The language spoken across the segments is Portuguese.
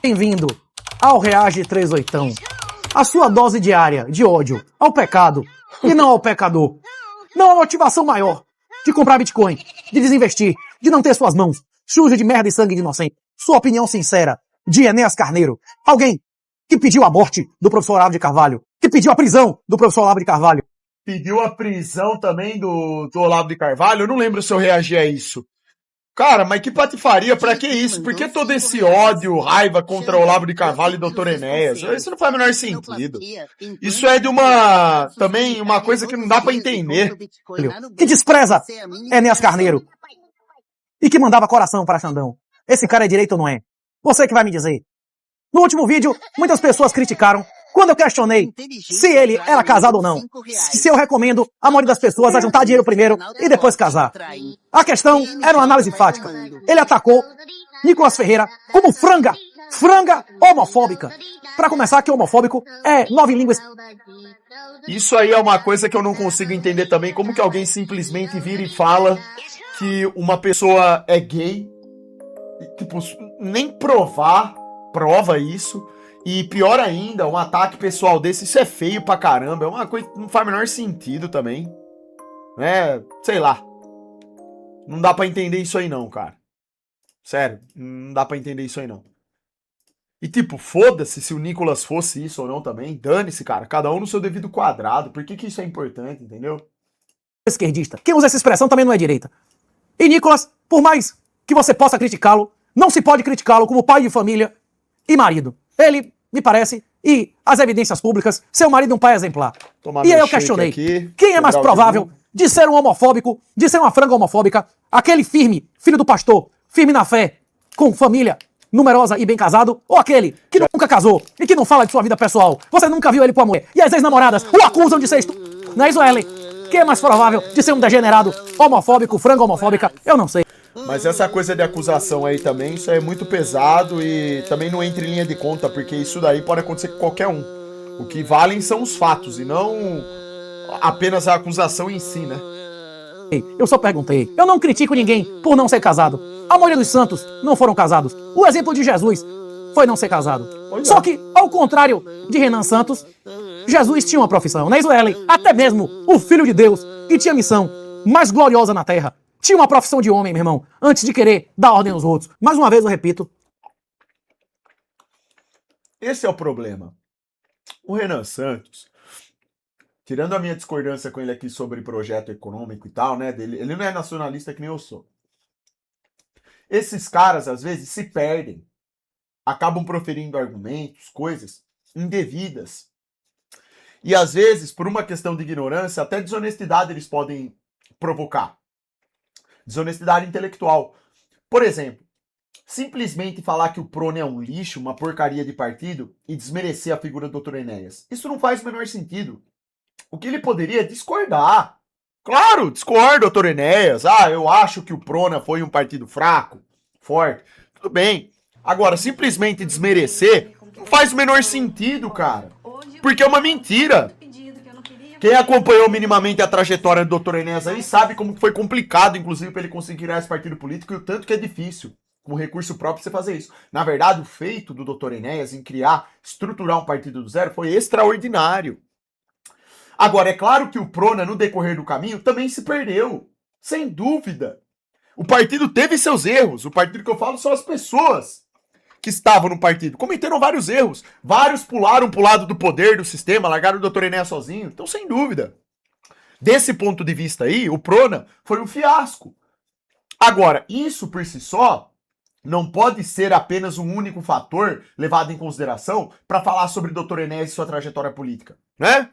Bem-vindo ao Reage 38. A sua dose diária de ódio ao pecado e não ao pecador. Não há motivação maior de comprar Bitcoin, de desinvestir, de não ter suas mãos sujas de merda e sangue de inocente. Sua opinião sincera de Enéas Carneiro. Alguém que pediu a morte do professor Olavo de Carvalho, que pediu a prisão do professor Olavo de Carvalho. Pediu a prisão também do Olavo de Carvalho? Eu não lembro se eu reagi a isso. Cara, mas que patifaria, pra que isso? Por que todo esse ódio, raiva contra o Olavo de Carvalho e Dr. Enéas? Isso não faz o menor sentido. Isso é de também uma coisa que não dá pra entender. Que despreza Enéas Carneiro. E que mandava coração para Xandão. Esse cara é direito ou não é? Você que vai me dizer. No último vídeo, muitas pessoas criticaram quando eu questionei se ele era casado ou não. Se eu recomendo a maioria das pessoas a juntar dinheiro primeiro e depois casar. A questão era uma análise fática. Ele atacou Nicolas Ferreira como franga homofóbica. Para começar, que homofóbico é 9 línguas. Isso aí é uma coisa que eu não consigo entender também. Como que alguém simplesmente vira e fala que uma pessoa é gay, tipo, nem prova isso. E pior ainda, um ataque pessoal desse, isso é feio pra caramba. É uma coisa que não faz o menor sentido também. Né? Sei lá. Não dá pra entender isso aí não, cara. Sério, não dá pra entender isso aí não. E tipo, foda-se se o Nicolas fosse isso ou não também. Dane-se, cara. Cada um no seu devido quadrado. Por que isso é importante, entendeu? Esquerdista. Quem usa essa expressão também não é direita. E Nicolas, por mais que você possa criticá-lo, não se pode criticá-lo como pai de família e marido. Ele, me parece, e as evidências públicas, seu marido é um pai exemplar. E aí eu questionei, quem é mais provável de ser um homofóbico, de ser uma franga homofóbica, aquele firme, filho do pastor, firme na fé, com família numerosa e bem casado, ou aquele que nunca casou e que não fala de sua vida pessoal? Você nunca viu ele com a mulher. E as ex-namoradas o acusam de ser Não é isso, Ellen? Quem é mais provável de ser um degenerado homofóbico, franga homofóbica? Eu não sei. Mas essa coisa de acusação aí também, isso é muito pesado e também não entra em linha de conta, porque isso daí pode acontecer com qualquer um. O que valem são os fatos e não apenas a acusação em si, né? Eu só perguntei. Eu não critico ninguém por não ser casado. A maioria dos santos não foram casados. O exemplo de Jesus foi não ser casado. Só que, ao contrário de Renan Santos, Jesus tinha uma profissão, não é isso, Ellen? Até mesmo o Filho de Deus, que tinha missão mais gloriosa na Terra, tinha uma profissão de homem, meu irmão, antes de querer dar ordem aos outros. Mais uma vez eu repito. Esse é o problema. O Renan Santos, tirando a minha discordância com ele aqui sobre projeto econômico e tal, né, dele, ele não é nacionalista que nem eu sou. Esses caras, às vezes, se perdem. Acabam proferindo argumentos, coisas indevidas. E, às vezes, por uma questão de ignorância, até desonestidade eles podem provocar. Desonestidade intelectual. Por exemplo, simplesmente falar que o Prona é um lixo, uma porcaria de partido e desmerecer a figura do Dr. Enéas. Isso não faz o menor sentido. O que ele poderia é discordar. Claro, discordo, Dr. Enéas. Eu acho que o Prona foi um partido fraco, forte. Tudo bem. Agora, simplesmente desmerecer não faz o menor sentido, cara. Porque é uma mentira. Quem acompanhou minimamente a trajetória do Dr. Enéas aí sabe como foi complicado, inclusive, para ele conseguir criar esse partido político e o tanto que é difícil, com recurso próprio, você fazer isso. Na verdade, o feito do Dr. Enéas em estruturar um partido do zero foi extraordinário. Agora, é claro que o Prona, no decorrer do caminho, também se perdeu. Sem dúvida. O partido teve seus erros. O partido que eu falo são as pessoas que estavam no partido. Cometeram vários erros. Vários pularam pro lado do poder, do sistema, largaram o Dr. Enéas sozinho. Então, sem dúvida. Desse ponto de vista aí, o Prona foi um fiasco. Agora, isso por si só não pode ser apenas um único fator levado em consideração para falar sobre o Dr. Enéas e sua trajetória política, né?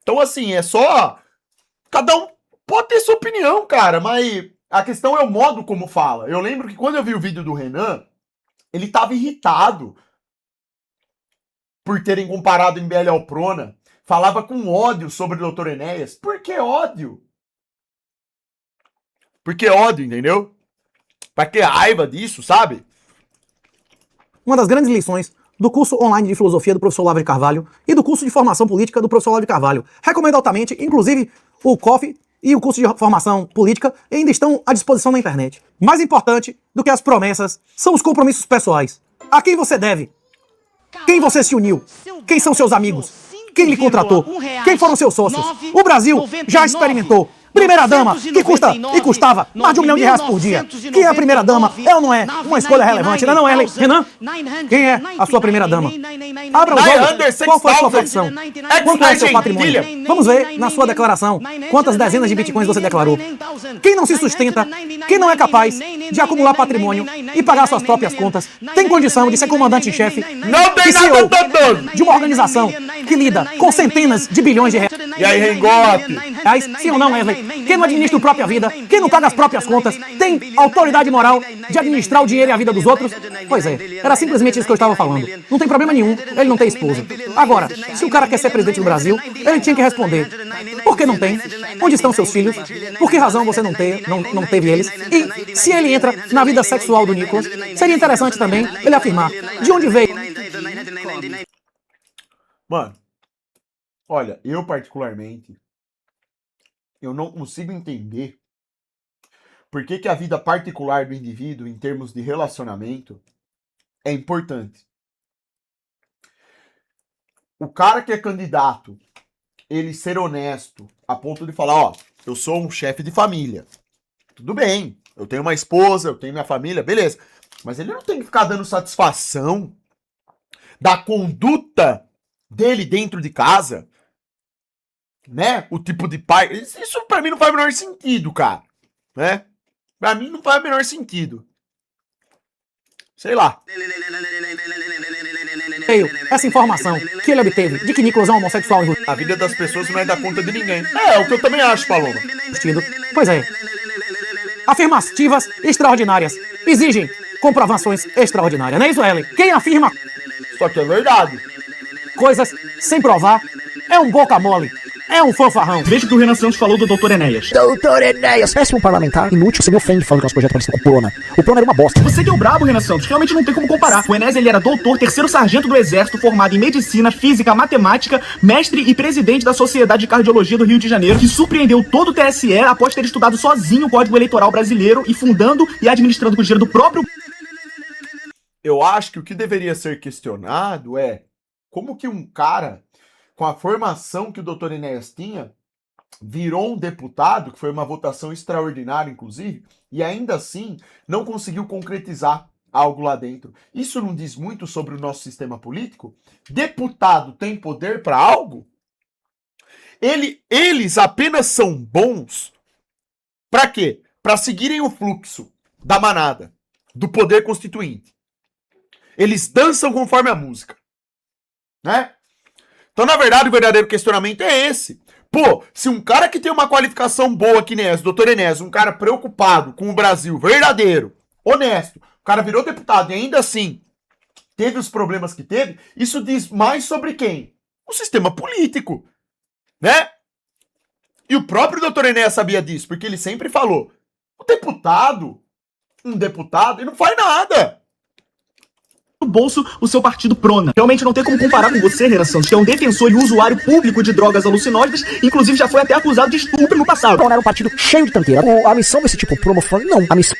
Então, assim, é só... Cada um pode ter sua opinião, cara, mas a questão é o modo como fala. Eu lembro que quando eu vi o vídeo do Renan, ele tava irritado por terem comparado o MBL ao Prona. Falava com ódio sobre o Dr. Enéas. Por que ódio? Por que ódio, entendeu? Pra que raiva disso, sabe? Uma das grandes lições do curso online de filosofia do professor Olavo de Carvalho e do curso de formação política do professor Olavo de Carvalho. Recomendo altamente, inclusive o COF e o curso de formação política ainda estão à disposição na internet. Mais importante do que as promessas são os compromissos pessoais. A quem você deve? Quem você se uniu? Quem são seus amigos? Quem lhe contratou? Quem foram seus sócios? O Brasil já experimentou. Primeira-dama, que custa e custava mais de R$1 milhão por dia. Quem é a primeira-dama? É ou não é uma escolha relevante, não é, Renan? Quem é a sua primeira-dama? Abra os olhos. Qual foi a sua profissão? Quanto é seu patrimônio? Vamos ver na sua declaração quantas dezenas de bitcoins você declarou. Quem não se sustenta, quem não é capaz de acumular patrimônio e pagar suas próprias contas, tem condição de ser comandante-em-chefe e CEO de uma organização que lida com centenas de bilhões de reais. E aí, Rengote? Sim ou não, Wesley? Quem não administra a própria vida, quem não paga as próprias contas, tem autoridade moral de administrar o dinheiro e a vida dos outros? Pois é, era simplesmente isso que eu estava falando. Não tem problema nenhum ele não ter esposa. Agora, se o cara quer ser presidente do Brasil, ele tinha que responder. Por que não tem? Onde estão seus filhos? Por que razão você não teve eles? E se ele entra na vida sexual do Nicolas, seria interessante também ele afirmar de onde veio. Mano, olha, eu particularmente, eu não consigo entender por que a vida particular do indivíduo, em termos de relacionamento, é importante. O cara que é candidato, ele ser honesto, a ponto de falar, ó, eu sou um chefe de família. Tudo bem, eu tenho uma esposa, eu tenho minha família, beleza. Mas ele não tem que ficar dando satisfação da conduta dele dentro de casa, né? O tipo de pai. Isso pra mim não faz o menor sentido, cara. Né? Pra mim não faz o menor sentido. Sei lá. Essa informação que ele obteve de que Nicolas é um homossexual. A vida das pessoas não é dar conta de ninguém. É o que eu também acho, Paloma. Pois é. Afirmativas extraordinárias exigem comprovações extraordinárias. Não é isso, Ellen? Quem afirma Só que é verdade. coisas sem provar é um boca mole. É um fanfarrão. Veja que o Renan Santos falou do Dr. Enéas. Doutor Enéas, péssimo parlamentar, inútil, você me ofende falando que nosso projeto parece com o Prona. O Prona era uma bosta. Você que é o brabo, Renan Santos, realmente não tem como comparar. O Enéas, ele era doutor, terceiro sargento do Exército, formado em Medicina, Física, Matemática, mestre e presidente da Sociedade de Cardiologia do Rio de Janeiro, que surpreendeu todo o TSE após ter estudado sozinho o Código Eleitoral Brasileiro e fundando e administrando com o dinheiro do próprio... Eu acho que o que deveria ser questionado é como que um cara, com a formação que o Dr. Enéas tinha, virou um deputado, que foi uma votação extraordinária, inclusive, e ainda assim não conseguiu concretizar algo lá dentro. Isso não diz muito sobre o nosso sistema político? Deputado tem poder para algo? Eles apenas são bons para quê? Para seguirem o fluxo da manada, do poder constituinte. Eles dançam conforme a música, né? Então, na verdade, o verdadeiro questionamento é esse. Pô, se um cara que tem uma qualificação boa que nem essa, doutor Enéas, um cara preocupado com o Brasil, verdadeiro, honesto, o cara virou deputado e ainda assim teve os problemas que teve, isso diz mais sobre quem? O sistema político, né? E o próprio doutor Enéas sabia disso, porque ele sempre falou, um deputado, ele não faz nada. bolso o seu partido Prona. Realmente não tem como comparar com você, Renan Santos, que é um defensor e usuário público de drogas alucinógenas, inclusive já foi até acusado de estupro no passado. O Prona era um partido cheio de tranqueira. A missão desse tipo promofone, não. A missão...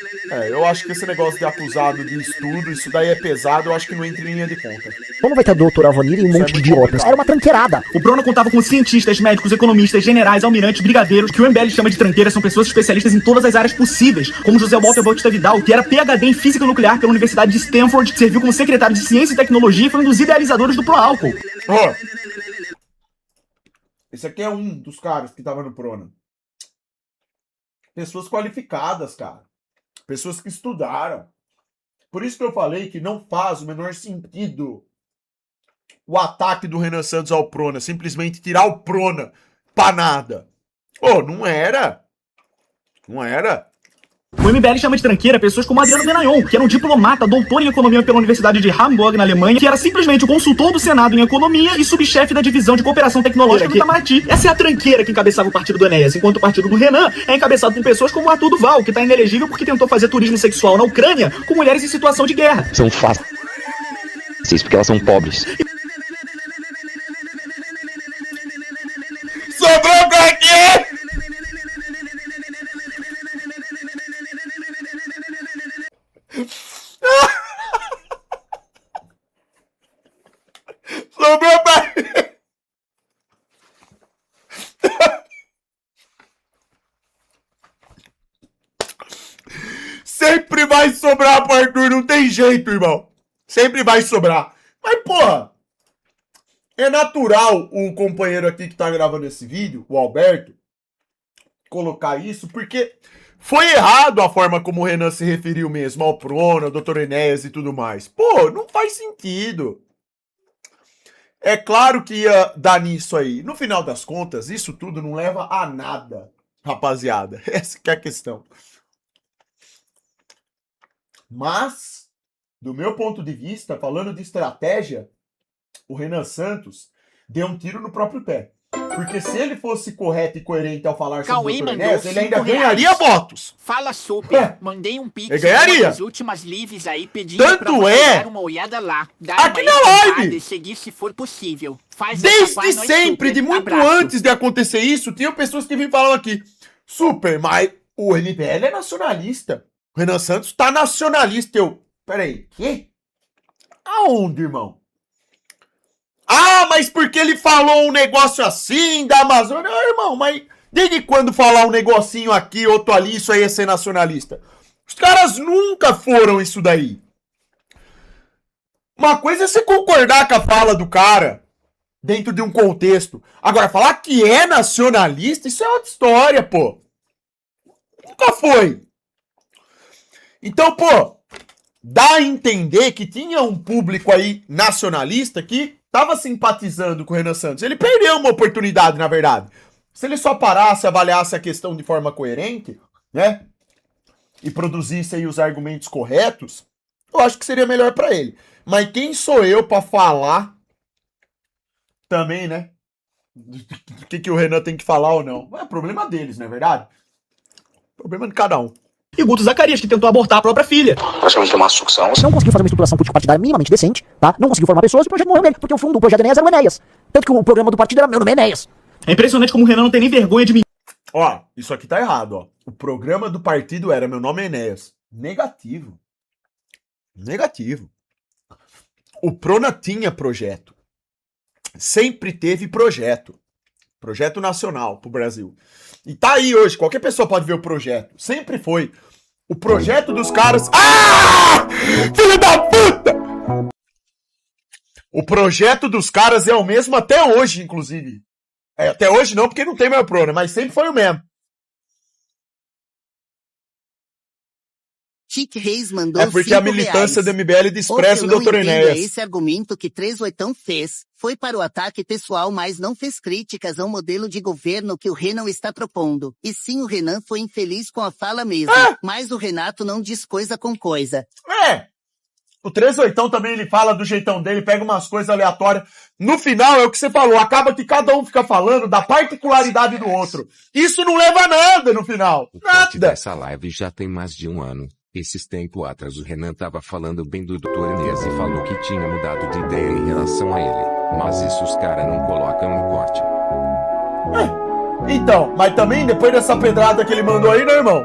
Eu acho que esse negócio de acusado de estudo, isso daí é pesado, eu acho que não entra em linha de conta. Como vai ter a doutora Avanir e um monte de idiotas? Era uma tranqueirada. O Prona contava com cientistas, médicos, economistas, generais, almirantes, brigadeiros, que o MBL chama de tranqueira, são pessoas especialistas em todas as áreas possíveis, como José Walter Bautista Vidal, que era PhD em Física Nuclear pela Universidade de Stanford, que serviu como secretário de Ciência e Tecnologia e foi um dos idealizadores do Proálcool. Esse aqui é um dos caras que tava no Prona. Pessoas qualificadas, cara. Pessoas que estudaram. Por isso que eu falei que não faz o menor sentido o ataque do Renan Santos ao Prona. Simplesmente tirar o Prona pra nada. Não era. Não era. O MBL chama de tranqueira pessoas como Adriano Benayon, que era um diplomata, doutor em economia pela Universidade de Hamburg, na Alemanha, que era simplesmente o consultor do Senado em economia e subchefe da divisão de cooperação tecnológica do Itamaraty. Essa é a tranqueira que encabeçava o partido do Enéas, enquanto o partido do Renan é encabeçado por pessoas como Arthur Duval, que está inelegível porque tentou fazer turismo sexual na Ucrânia com mulheres em situação de guerra. São fáceis, porque elas são pobres. Sobrou pra quê? Sobrou pra... Sempre vai sobrar pro Arthur, não tem jeito, irmão. Sempre vai sobrar. Mas, porra, é natural o companheiro aqui que tá gravando esse vídeo, o Alberto, colocar isso, porque foi errado a forma como o Renan se referiu mesmo ao Prona, ao Dr. Enéas e tudo mais. Pô, não faz sentido. É claro que ia dar nisso aí. No final das contas, isso tudo não leva a nada, rapaziada. Essa que é a questão. Mas, do meu ponto de vista, falando de estratégia, o Renan Santos deu um tiro no próprio pé. Porque se ele fosse correto e coerente ao falar sobre o Dr. Enéas, ele ainda ganharia votos. Fala, Super. Mandei um pix ele ganharia. nas últimas lives aí pedindo Tanto pra você é dar uma olhada lá. Dar aqui uma na live. escutada e seguir se for possível. Faz Desde essa nós, sempre, Super. de muito Abraço. antes de acontecer isso, tinha pessoas que vinham falando aqui, Super, mas o MBL é nacionalista. O Renan Santos tá nacionalista. Peraí, quê? Aonde, irmão? Ah, mas porque ele falou um negócio assim da Amazônia? Ah, irmão, mas desde quando falar um negocinho aqui, outro ali, isso aí é ser nacionalista? Os caras nunca foram isso daí. Uma coisa é você concordar com a fala do cara dentro de um contexto. Agora, falar que é nacionalista, isso é outra história, pô. Nunca foi. Então, pô, dá a entender que tinha um público aí nacionalista que tava simpatizando com o Renan Santos. Ele perdeu uma oportunidade, na verdade. Se ele só parasse, avaliasse a questão de forma coerente, né? E produzisse aí os argumentos corretos, eu acho que seria melhor pra ele. Mas quem sou eu pra falar também, né? Do que o Renan tem que falar ou não. É problema deles, não é verdade? Problema de cada um. E Guto Zacarias, que tentou abortar a própria filha. Praticamente uma sucção. Não conseguiu fazer uma estruturação político-partidária minimamente decente, tá? Não conseguiu formar pessoas e o projeto morreu nele, porque o fundo do projeto Enéas era o Enéas. Tanto que o programa do partido era Meu Nome é Enéas. É impressionante como o Renan não tem nem vergonha de mentir. Ó, isso aqui tá errado, ó. O programa do partido era Meu Nome é Enéas. Negativo. Negativo. O Prona tinha projeto. Sempre teve projeto. Projeto nacional pro Brasil. E tá aí hoje, qualquer pessoa pode ver o projeto. Sempre foi. O projeto dos caras... Ah! Filho da puta! O projeto dos caras é o mesmo até hoje, inclusive. É, até hoje não, porque não tem mais Prona, mas sempre foi o mesmo. Chique Reis mandou É porque a R$5. militância do MBL despreza o que eu não Dr. entendo é Enéas. esse argumento que 38 fez. Foi para o ataque pessoal, mas não fez críticas ao modelo de governo que o Renan está propondo. E sim, o Renan foi infeliz com a fala mesmo. Mas o Renato não diz coisa com coisa. É. O 38 também ele fala do jeitão dele, pega umas coisas aleatórias. No final é o que você falou, acaba que cada um fica falando da particularidade do outro. Isso não leva a nada no final. O corte Nada. dessa live já tem mais de um ano. Esses tempos atrás o Renan tava falando bem do Dr. Enéas e falou que tinha mudado de ideia em relação a ele. Mas isso os caras não colocam no corte. Então, mas também depois dessa pedrada que ele mandou aí, né, irmão?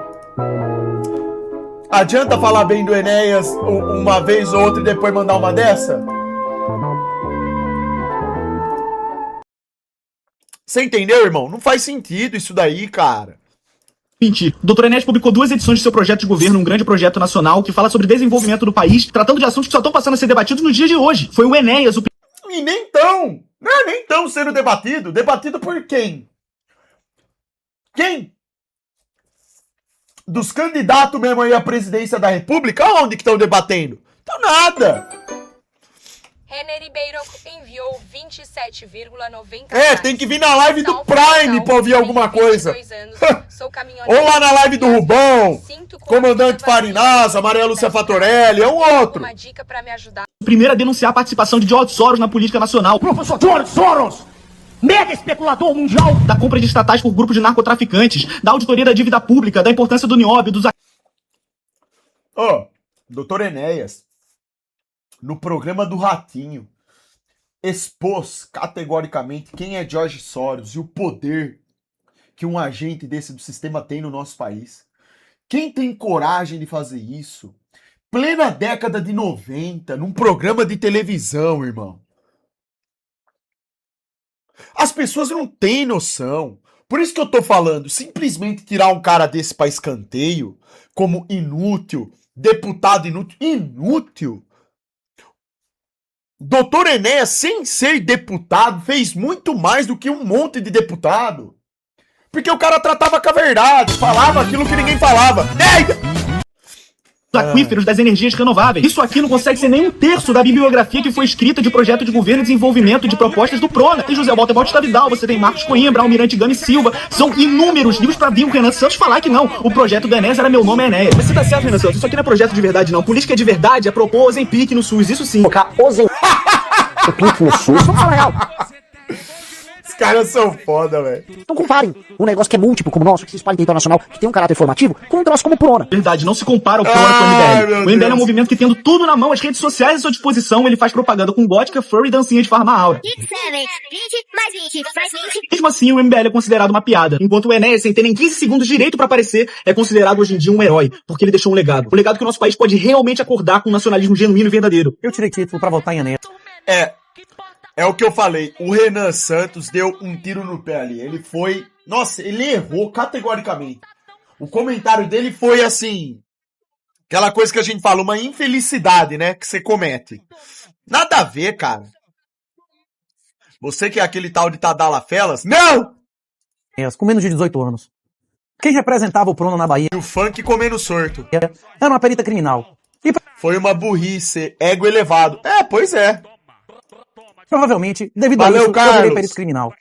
Adianta falar bem do Enéas uma vez ou outra e depois mandar uma dessa? Você entendeu, irmão? Não faz sentido isso daí, cara. Mentir. O Dr. Enéas publicou 2 edições de seu projeto de governo, um grande projeto nacional que fala sobre desenvolvimento do país, tratando de assuntos que só estão passando a ser debatidos no dia de hoje. Foi o Enéas o E nem tão. Não é nem tão sendo debatido. Debatido por quem? Quem? Dos candidatos mesmo aí à presidência da República? Aonde que estão debatendo? Então nada. Renner Ribeiro enviou 27,90. É, tem que vir na live do Prime pra ouvir alguma coisa. Sou caminhoneiro. Ou lá na live do Rubão, Comandante Farinasa, Maria Lúcia Fatorelli, é um outro. Uma dica pra me ajudar. primeiro a denunciar a participação de George Soros na política nacional. Professor George Soros, mega especulador mundial. Da compra de estatais por grupos de narcotraficantes, da auditoria da dívida pública, da importância do nióbio, dos... Dr. Enéas, no programa do Ratinho, expôs categoricamente quem é George Soros e o poder que um agente desse do sistema tem no nosso país. Quem tem coragem de fazer isso? Plena década de 90, num programa de televisão, irmão. As pessoas não têm noção. Por isso que eu tô falando, simplesmente tirar um cara desse pra escanteio, como inútil, deputado inútil. Inútil? Doutor Enéas, sem ser deputado, fez muito mais do que um monte de deputado. Porque o cara tratava com a verdade, falava aquilo que ninguém falava. Aquíferos das energias renováveis. Isso aqui não consegue ser nem um terço da bibliografia que foi escrita de projeto de governo e desenvolvimento de propostas do PRONA. Tem José Walter Bautista Vidal, você tem Marcos Coimbra, Almirante Gami Silva. São inúmeros livros pra vir o Renan Santos falar que não. O projeto do Enéas era Meu Nome é Enéas. Mas você tá certo, Renan Santos, isso aqui não é projeto de verdade, não. Política de verdade é propor Ozempic no SUS, isso sim. Colocar Ozempic no SUS, vamos falar real. Os caras são foda, velho. Então comparem um negócio que é múltiplo como o nosso, que se espalha em território nacional, que tem um caráter formativo, com um troço como o PRONA. Verdade, não se compara o PRONA com o MBL. O MBL é um movimento que, tendo tudo na mão, as redes sociais à sua disposição, ele faz propaganda com gótica, furry e dancinha de Farma Aura. 20 mais 20 faz 20. Mesmo assim, o MBL é considerado uma piada, enquanto o Enéas, sem ter nem 15 segundos de direito pra aparecer, é considerado hoje em dia um herói, porque ele deixou um legado. Um legado que o nosso país pode realmente acordar com um nacionalismo genuíno e verdadeiro. Eu tirei título pra votar em Enéas. É o que eu falei, o Renan Santos deu um tiro no pé ali. Ele foi... Nossa, ele errou categoricamente. O comentário dele foi assim... Aquela coisa que a gente fala, uma infelicidade, né? Que você comete. Nada a ver, cara. Você que é aquele tal de Tadala Felas? Não! Com menos de 18 anos. Quem representava o PRONA na Bahia? E o funk comendo sorto. Era uma perita criminal. E foi uma burrice, ego elevado. Pois é. Provavelmente, devido Valeu, a isso, Carlos. eu virei perito criminal.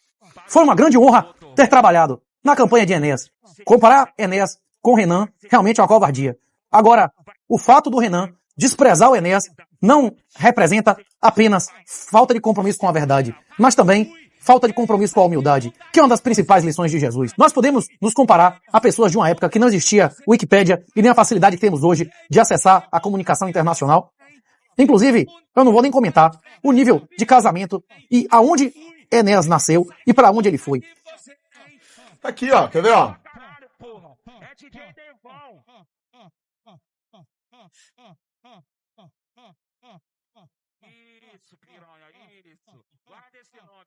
Foi uma grande honra ter trabalhado na campanha de Enéas. Comparar Enéas com Renan realmente é uma covardia. Agora, o fato do Renan desprezar o Enéas não representa apenas falta de compromisso com a verdade, mas também falta de compromisso com a humildade, que é uma das principais lições de Jesus. Nós podemos nos comparar a pessoas de uma época que não existia Wikipédia e nem a facilidade que temos hoje de acessar a comunicação internacional. Inclusive, eu não vou nem comentar o nível de casamento e aonde Enéas nasceu e para onde ele foi. Aqui, ó, quer ver, ó?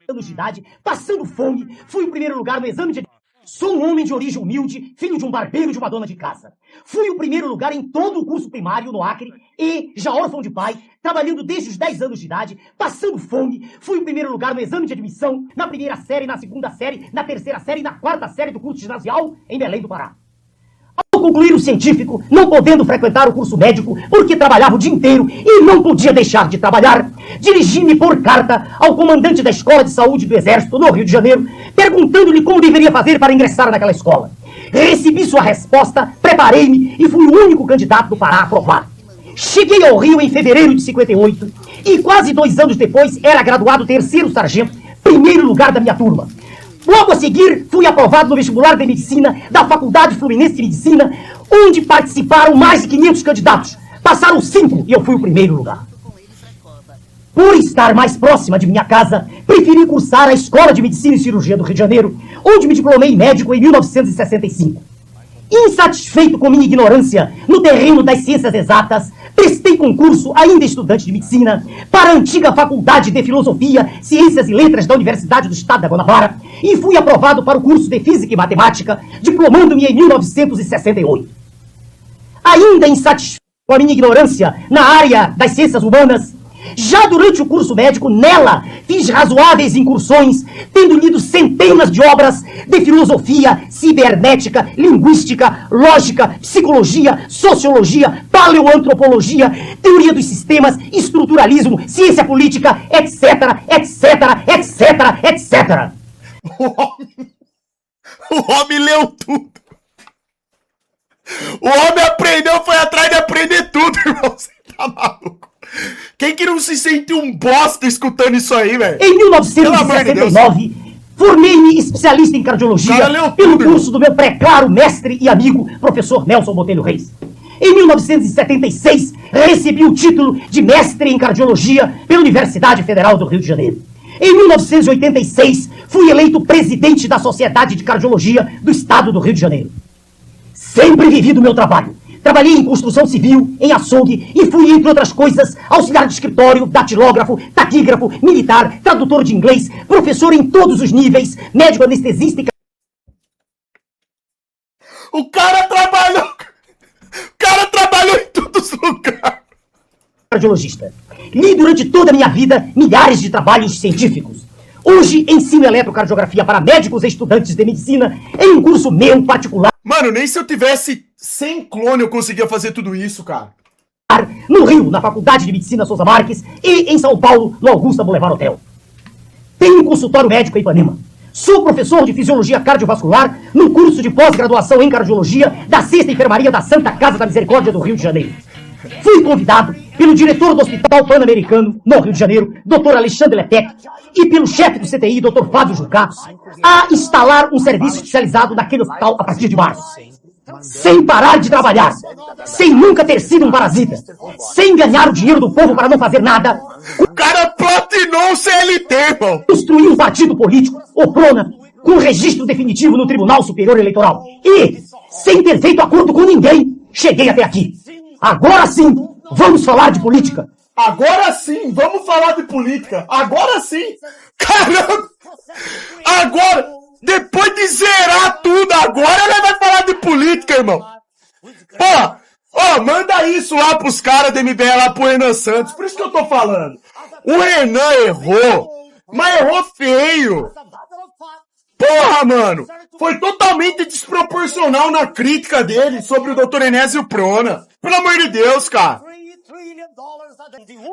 Anos de idade, passando fome, fui o primeiro lugar no exame de... Sou um homem de origem humilde, filho de um barbeiro e de uma dona de casa. Fui o primeiro lugar em todo o curso primário no Acre e, já órfão de pai, trabalhando desde os 10 anos de idade, passando fome, fui o primeiro lugar no exame de admissão, na primeira série, na segunda série, na terceira série e na quarta série do curso ginasial em Belém do Pará. Ao concluir o científico, não podendo frequentar o curso médico porque trabalhava o dia inteiro e não podia deixar de trabalhar, dirigi-me por carta ao comandante da Escola de Saúde do Exército no Rio de Janeiro, perguntando-lhe como deveria fazer para ingressar naquela escola. Recebi sua resposta, preparei-me e fui o único candidato do Pará a aprovar. Cheguei ao Rio em fevereiro de 58 e quase 2 anos depois era graduado 3º sargento, primeiro lugar da minha turma. Logo a seguir, fui aprovado no vestibular de medicina da Faculdade Fluminense de Medicina, onde participaram mais de 500 candidatos. Passaram 5 e eu fui o primeiro lugar. Por estar mais próxima de minha casa, preferi cursar a Escola de Medicina e Cirurgia do Rio de Janeiro, onde me diplomei médico em 1965. Insatisfeito com minha ignorância no terreno das ciências exatas, prestei concurso, ainda estudante de medicina, para a antiga Faculdade de Filosofia, Ciências e Letras da Universidade do Estado da Guanabara e fui aprovado para o curso de Física e Matemática, diplomando-me em 1968. Ainda insatisfeito com a minha ignorância na área das ciências humanas, já durante o curso médico, nela, fiz razoáveis incursões, tendo lido centenas de obras de filosofia, cibernética, linguística, lógica, psicologia, sociologia, paleoantropologia, teoria dos sistemas, estruturalismo, ciência política, etc, etc, etc, etc. O homem leu tudo. O homem aprendeu, foi atrás de aprender tudo, irmão. Você tá maluco? Quem que não se sente um bosta escutando isso aí, velho? Em 1969, formei-me especialista em cardiologia pelo curso do meu preclaro mestre e amigo, professor Nelson Botelho Reis. Em 1976, recebi o título de mestre em cardiologia pela Universidade Federal do Rio de Janeiro. Em 1986, fui eleito presidente da Sociedade de Cardiologia do Estado do Rio de Janeiro. Sempre vivi do meu trabalho. trabalhei em construção civil, em açougue e fui, entre outras coisas, auxiliar de escritório, datilógrafo, taquígrafo, militar, tradutor de inglês, professor em todos os níveis, médico anestesista e O cara trabalhou em todos os lugares. cardiologista. Li durante toda a minha vida milhares de trabalhos científicos. Hoje ensino eletrocardiografia para médicos e estudantes de medicina em um curso meu particular. Mano, nem se eu tivesse 100 clone eu conseguia fazer tudo isso, cara. No Rio, na Faculdade de Medicina Souza Marques e em São Paulo, no Augusta Boulevard Hotel. Tenho um consultório médico em Ipanema. Sou professor de Fisiologia Cardiovascular no curso de pós-graduação em Cardiologia da 6ª Enfermaria da Santa Casa da Misericórdia do Rio de Janeiro. Fui convidado pelo diretor do Hospital Pan-Americano, no Rio de Janeiro, Dr. Alexandre Lepec, e pelo chefe do CTI, Dr. Fábio Jucatos, a instalar um serviço especializado naquele hospital a partir de março. Sem parar de trabalhar, sem nunca ter sido um parasita, sem ganhar o dinheiro do povo para não fazer nada. O cara platinou o CLT, irmão. Construí um partido político, o PRONA, com registro definitivo no Tribunal Superior Eleitoral. E, sem ter feito acordo com ninguém, cheguei até aqui. Agora sim, vamos falar de política. Agora sim, vamos falar de política. Agora sim. Caramba. Agora, depois de zerar tudo, agora ele vai falar de política, irmão. Pô, manda isso lá pros caras da MBL, lá pro Renan Santos. Por isso que eu tô falando. O Renan errou, mas errou feio. Porra, mano. Foi totalmente desproporcional na crítica dele sobre o Dr. Enésio Prona. Pelo amor de Deus, cara.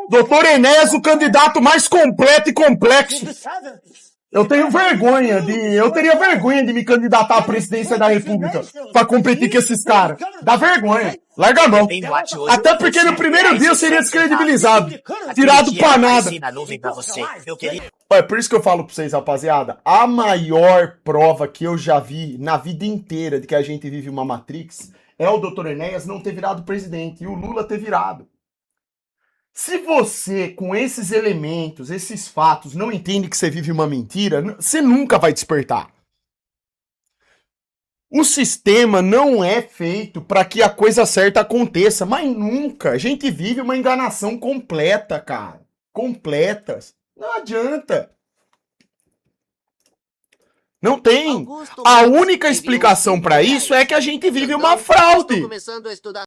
Dr. Enéas, o candidato mais completo e complexo. Eu teria vergonha de me candidatar à presidência da República pra competir com esses caras. Dá vergonha. Larga a mão. Até porque no primeiro dia eu seria descredibilizado. Tirado pra nada. É por isso que eu falo pra vocês, rapaziada. A maior prova que eu já vi na vida inteira de que a gente vive uma Matrix é o Dr. Enéas não ter virado presidente e o Lula ter virado. Se você, com esses elementos, esses fatos, não entende que você vive uma mentira, você nunca vai despertar. O sistema não é feito para que a coisa certa aconteça, mas nunca. A gente vive uma enganação completa, cara. Completa. Não adianta. Não tem. A única explicação para isso é que a gente vive uma fraude.